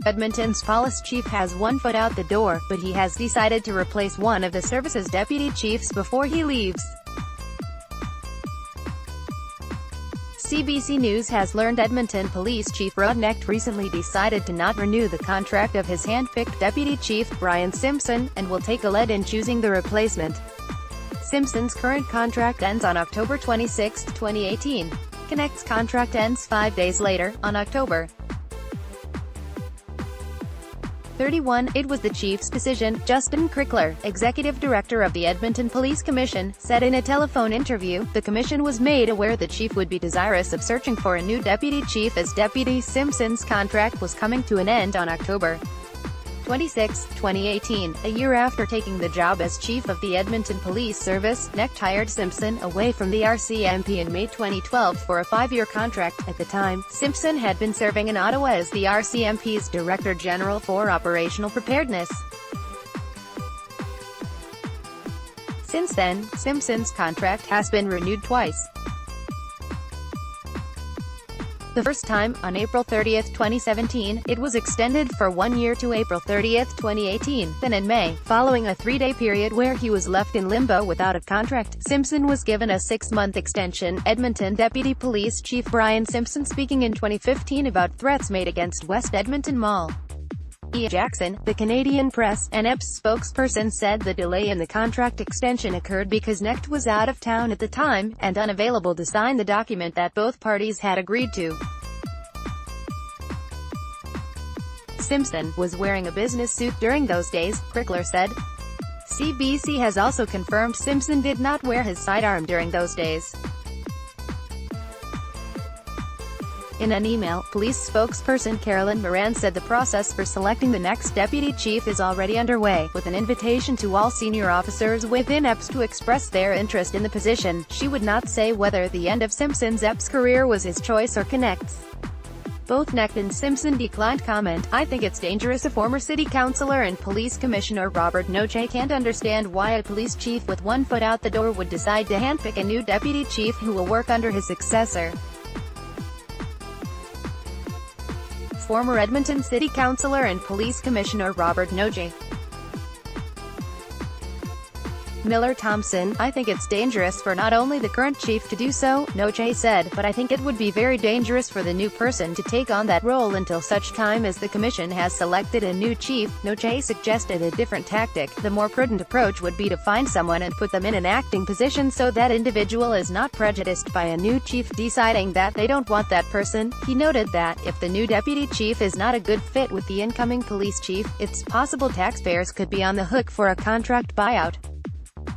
Edmonton's police chief has one foot out the door, but he has decided to replace one of the service's deputy chiefs before he leaves. CBC News has learned Edmonton Police Chief Knecht recently decided to not renew the contract of his hand-picked deputy chief, Brian Simpson, and will take a lead in choosing the replacement. Simpson's current contract ends on October 26, 2018. Knecht's contract ends 5 days later, on October 31. It was the chief's decision, Justin Krikler, executive director of the Edmonton Police Commission, said in a telephone interview. The commission was made aware the chief would be desirous of searching for a new deputy chief as Deputy Simpson's contract was coming to an end on October 26, 2018. A year after taking the job as chief of the Edmonton Police Service, Knecht hired Simpson away from the RCMP in May 2012 for a 5-year contract. At the time, Simpson had been serving in Ottawa as the RCMP's Director General for Operational Preparedness. Since then, Simpson's contract has been renewed twice. The first time, on April 30, 2017, it was extended for 1 year to April 30, 2018. Then in May, following a 3-day period where he was left in limbo without a contract, Simpson was given a 6-month extension. Edmonton Deputy Police Chief Brian Simpson speaking in 2015 about threats made against West Edmonton Mall. E. Jackson, the Canadian Press, and EPS spokesperson, said the delay in the contract extension occurred because Knecht was out of town at the time, and unavailable to sign the document that both parties had agreed to. Simpson was wearing a business suit during those days, Krikler said. CBC has also confirmed Simpson did not wear his sidearm during those days. In an email, police spokesperson Carolyn Moran said the process for selecting the next deputy chief is already underway, with an invitation to all senior officers within EPS to express their interest in the position. She would not say whether the end of Simpson's EPS career was his choice or Knecht's. Both Knecht and Simpson declined comment. I think it's dangerous. A former city councillor and police commissioner Robert Noche can't understand why a police chief with one foot out the door would decide to handpick a new deputy chief who will work under his successor. Former Edmonton City Councillor and Police Commissioner Robert Noche. Miller Thompson, I think it's dangerous for not only the current chief to do so, Noche said, but I think it would be very dangerous for the new person to take on that role until such time as the commission has selected a new chief. Noche suggested a different tactic. The more prudent approach would be to find someone and put them in an acting position so that individual is not prejudiced by a new chief deciding that they don't want that person. He noted that, if the new deputy chief is not a good fit with the incoming police chief, it's possible taxpayers could be on the hook for a contract buyout.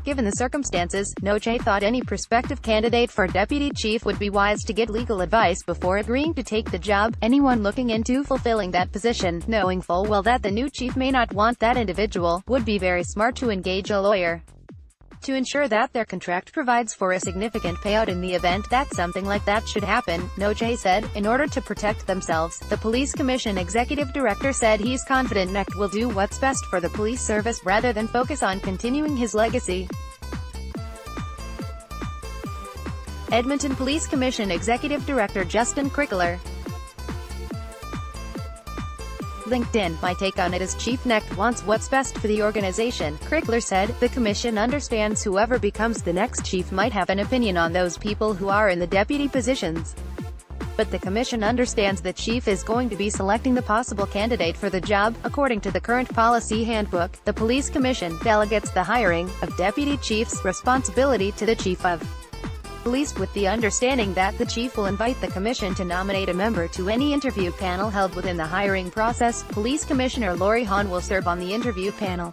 Given the circumstances, Noche thought any prospective candidate for deputy chief would be wise to get legal advice before agreeing to take the job. Anyone looking into fulfilling that position, knowing full well that the new chief may not want that individual, would be very smart to engage a lawyer to ensure that their contract provides for a significant payout in the event that something like that should happen, Noche said. In order to protect themselves, the Police Commission executive director said he's confident Knecht will do what's best for the police service rather than focus on continuing his legacy. Edmonton Police Commission Executive Director Justin Krikler. LinkedIn, my take on it is Chief Knecht wants what's best for the organization. Krikler said, the commission understands whoever becomes the next chief might have an opinion on those people who are in the deputy positions. But the commission understands the chief is going to be selecting the possible candidate for the job. According to the current policy handbook, the police commission delegates the hiring of deputy chiefs responsibility to the chief of police, with the understanding that the chief will invite the commission to nominate a member to any interview panel held within the hiring process. Police Commissioner Lori Hahn will serve on the interview panel.